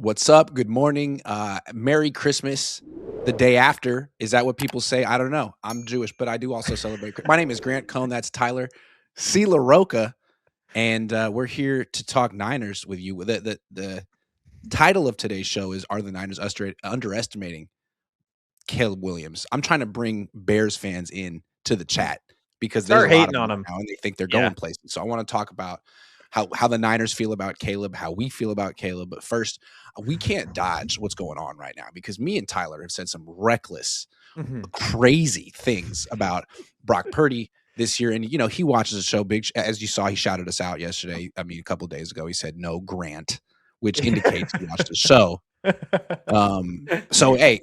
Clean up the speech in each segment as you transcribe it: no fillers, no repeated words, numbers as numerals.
What's up? Good morning. Merry Christmas. The day after. Is that what people say? I don't know. I'm Jewish, but I do also celebrate. My name is Grant Cohn. That's Tyler C. LaRocca. And we're here to talk Niners with you. The title of today's show is Are the Niners Underestimating Caleb Williams? I'm trying to bring Bears fans in to the chat because there's a Start lot hating of on them him. now and they think they're Yeah. going places. So I want to talk about how the Niners feel about Caleb, how we feel about Caleb. But first, we can't dodge what's going on right now because me and Tyler have said some reckless, crazy things about Brock Purdy this year. And, he watches the show big. As you saw, he shouted us out yesterday. I mean, a couple of days ago, he said, "No, Grant," which indicates he watched the show. So, hey,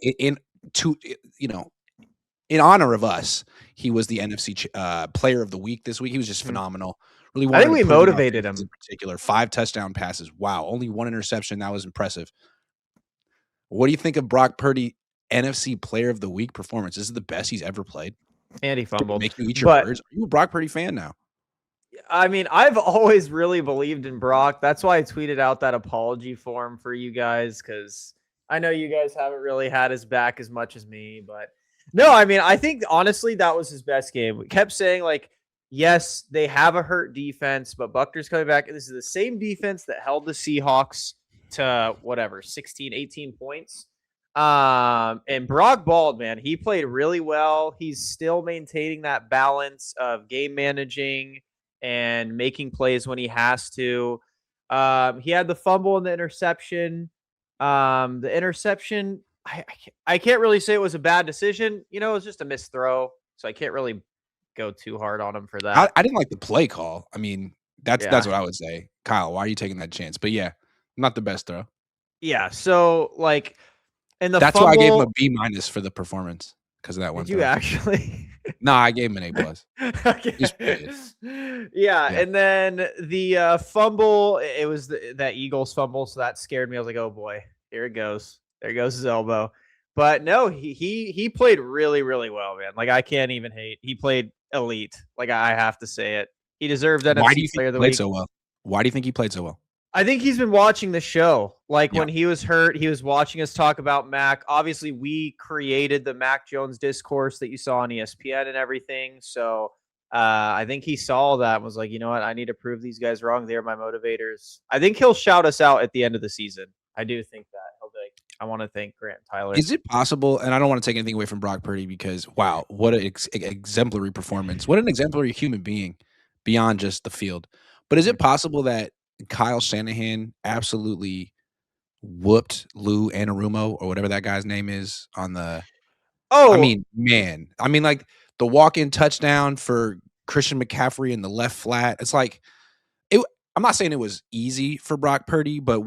in honor of us, he was the NFC Player of the Week this week. He was just phenomenal. Really wanted I think we to put motivated him. in particular. 5 touchdown passes. Wow, only 1 interception. That was impressive. What do you think of Brock Purdy NFC Player of the Week performance? This is the best he's ever played. And he fumbled. Make you eat your words. Are you a Brock Purdy fan now? I mean, I've always really believed in Brock. That's why I tweeted out that apology form for you guys, because I know you guys haven't really had his back as much as me. But no, I mean, I think honestly that was his best game. We kept saying, like, yes, they have a hurt defense, but Buckner's coming back. This is the same defense that held the Seahawks to 16, 18 points. And Brock balled, man. He played really well. He's still maintaining that balance of game managing and making plays when he has to. He had the fumble and the interception. The interception, I can't really say it was a bad decision. It was just a missed throw, so I can't really go too hard on him for that. I didn't like the play call. I mean, that's what I would say. Kyle, why are you taking that chance? But yeah, not the best throw. Yeah, so like, and the that's fumble, why I gave him a B- for the performance because of that one. Did you actually? No, I gave him an A+. Okay. Yeah, and then the fumble, it was that Eagles fumble, so that scared me. I was like, oh boy, here it goes. There goes his elbow. But no, he played really, really well, man. Like, I can't even hate. He played elite. Like, I have to say it. He deserved NFC Why do you Player of the Week. Week. So well? Why do you think he played so well? I think he's been watching the show. Like, when he was hurt, he was watching us talk about Mac. Obviously, we created the Mac Jones discourse that you saw on ESPN and everything. So I think he saw that and was like, you know what? I need to prove these guys wrong. They're my motivators. I think he'll shout us out at the end of the season. I do think that. He'll be like, I want to thank Grant and Tyler. Is it possible, and I don't want to take anything away from Brock Purdy because, wow, what an exemplary performance. What an exemplary human being beyond just the field. But is it possible that Kyle Shanahan absolutely whooped Lou Anarumo or whatever that guy's name is on the I mean, man. I mean, like, the walk-in touchdown for Christian McCaffrey in the left flat. It's like I'm not saying it was easy for Brock Purdy, but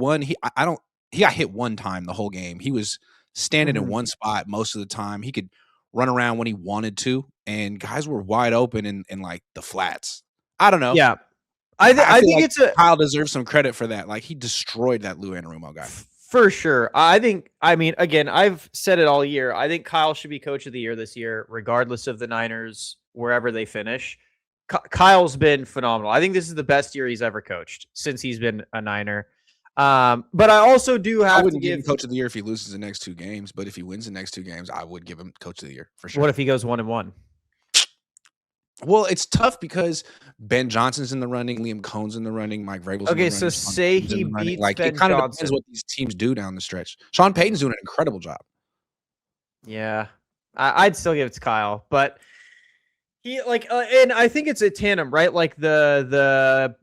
he got hit one time the whole game. He was standing in one spot most of the time. He could run around when he wanted to, and guys were wide open in like the flats. I don't know. Yeah. I think like Kyle deserves some credit for that. Like, he destroyed that Lou Anarumo guy. For sure. I mean, again, I've said it all year. I think Kyle should be coach of the year this year, regardless of the Niners, wherever they finish. Kyle's been phenomenal. I think this is the best year he's ever coached since he's been a Niner. But I also do have to give him coach of the year if he loses the next 2 games, but if he wins the next 2 games, I would give him coach of the year for sure. What if he goes 1-1? Well, it's tough because Ben Johnson's in the running, Liam Cohn's in the running, Mike Vrabel's in the running. Okay, so say he beats like, Ben it kind of Johnson. depends what these teams do down the stretch. Sean Payton's doing an incredible job. Yeah, I'd still give it to Kyle, but he and I think it's a tandem, right? Like the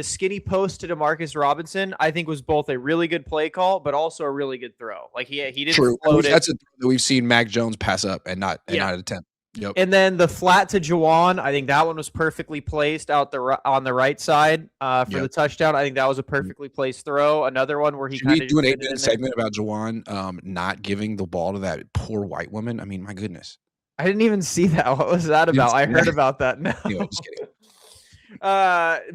skinny post to Demarcus Robinson, I think was both a really good play call, but also a really good throw. Like he didn't float it. That's a throw that we've seen Mac Jones pass up and not attempt. Yep. And then the flat to Juwan, I think that one was perfectly placed on the right side for the touchdown. I think that was a perfectly placed throw. Another one where he kind of do an 8-minute segment about Juwan not giving the ball to that poor white woman. I mean, my goodness. I didn't even see that. What was that about? I heard about that now. Anyway, just kidding.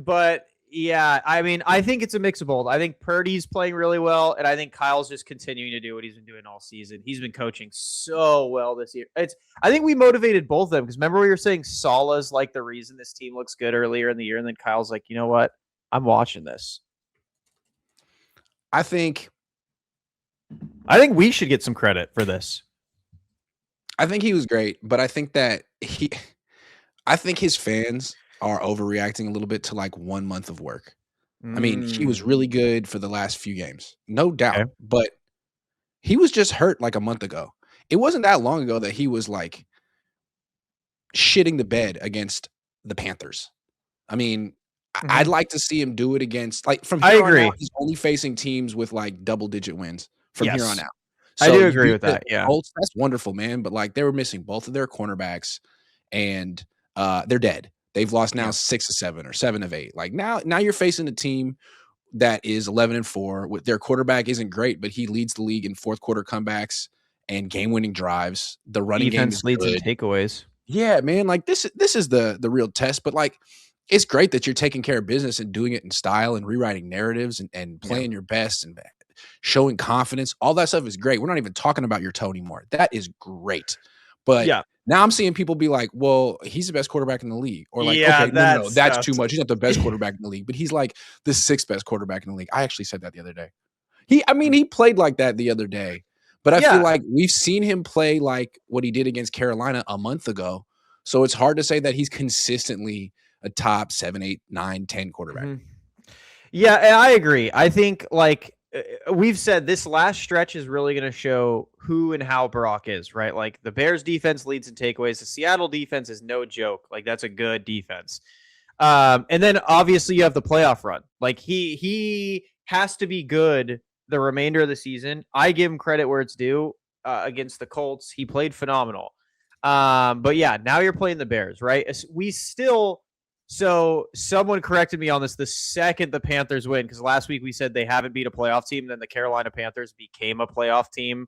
But yeah, I mean, I think it's a mix of both. I think Purdy's playing really well, and I think Kyle's just continuing to do what he's been doing all season. He's been coaching so well this year. I think we motivated both of them because remember we were saying Salah's like the reason this team looks good earlier in the year, and then Kyle's like, you know what? I'm watching this. I think I think we should get some credit for this. I think he was great, but I think that I think his fans are overreacting a little bit to like 1 month of work. I mean, he was Mm, really good for the last few games, no doubt, okay. but he was just hurt like a month ago. It wasn't that long ago that he was like shitting the bed against the Panthers. I mean, I'd Mhm. like to see him do it against like from I here on out, agree. he's only facing teams with like double-digit wins from here on Yes. out. I So do you agree beat with the that. Yeah. Colts, that's wonderful, man, but like they were missing both of their cornerbacks and they're dead. They've lost now Yeah. 6 of 7 or 7 of 8. Like now you're facing a team that is 11-4 with their quarterback isn't great, but he leads the league in fourth quarter comebacks and game-winning drives. The running game is Defense leads in good. takeaways. Yeah, man, like this is the real test, but like it's great that you're taking care of business and doing it in style and rewriting narratives and Yeah. playing your best and showing confidence. All that stuff is great. We're not even talking about your toe anymore. That is great. But Yeah. now I'm seeing people be like, "Well, he's the best quarterback in the league." Or like, Yeah, "Okay, no, that's that's tough. too much. He's not the best quarterback in the league, but he's like the sixth best quarterback in the league." I actually said that the other day. I mean, he played like that the other day, but I feel Yeah. like we've seen him play like what he did against Carolina a month ago. So it's hard to say that he's consistently a top 7, 8, 9, 10 quarterback. Mhm. Yeah, and I agree. I think like we've said, this last stretch is really going to show who and how Brock is, right? Like the Bears defense leads in takeaways. The Seattle defense is no joke. Like that's a good defense. And then obviously you have the playoff run. Like he has to be good the remainder of the season. I give him credit where it's due. Against the Colts, he played phenomenal. But yeah, now you're playing the Bears, right? We still. So someone corrected me on this the second the Panthers win, because last week we said they haven't beat a playoff team. Then the Carolina Panthers became a playoff team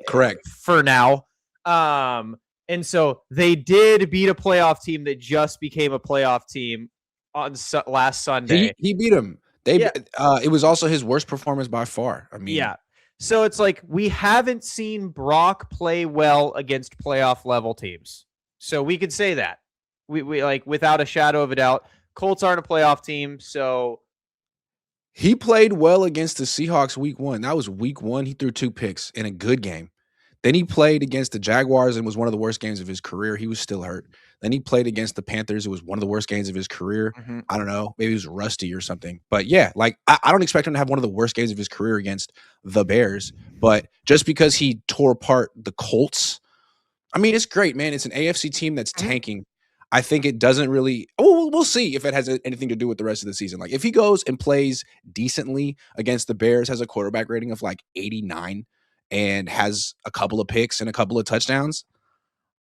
Correct. for now. Um, and so they did beat a playoff team that just became a playoff team on last Sunday. He beat him. Yeah, It was also his worst performance by far. I mean, yeah. So it's like we haven't seen Brock play well against playoff level teams. So we could say that. We like without a shadow of a doubt. Colts aren't a playoff team, so he played well against the Seahawks week 1. That was week 1. He threw 2 picks in a good game. Then he played against the Jaguars and was one of the worst games of his career. He was still hurt. Then he played against the Panthers. It was one of the worst games of his career. mhm. I don't know. Maybe he was rusty or something. But yeah, like I don't expect him to have one of the worst games of his career against the Bears. But just because he tore apart the Colts, I mean, it's great, man. It's an AFC team that's Mhm. tanking. I think it doesn't really. We'll see if it has anything to do with the rest of the season. Like if he goes and plays decently against the Bears, has a quarterback rating of like 89, and has a couple of picks and a couple of touchdowns,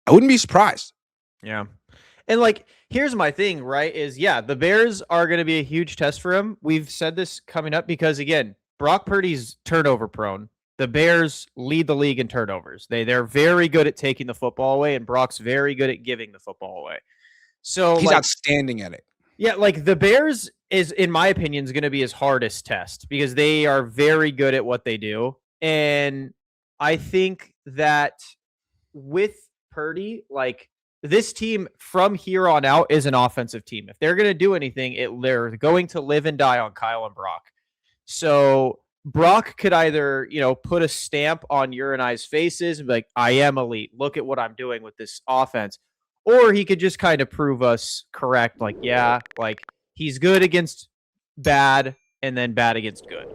I wouldn't be surprised. Yeah. And like, here's my thing, right? Is yeah, the Bears are going to be a huge test for him. We've said this coming up because again, Brock Purdy's turnover prone. The Bears lead the league in turnovers. They're very good at taking the football away, and Brock's very good at giving the football away. So He's like, outstanding at it. yeah, like the Bears is, in my opinion, is going to be his hardest test because they are very good at what they do, and I think that with Purdy, like this team from here on out is an offensive team. If they're going to do anything, they're going to live and die on Kyle and Brock. So Brock could either, put a stamp on your and I's faces and be like, I am elite. Look at what I'm doing with this offense. Or he could just kind of prove us correct. Like, yeah, like he's good against bad and then bad against good,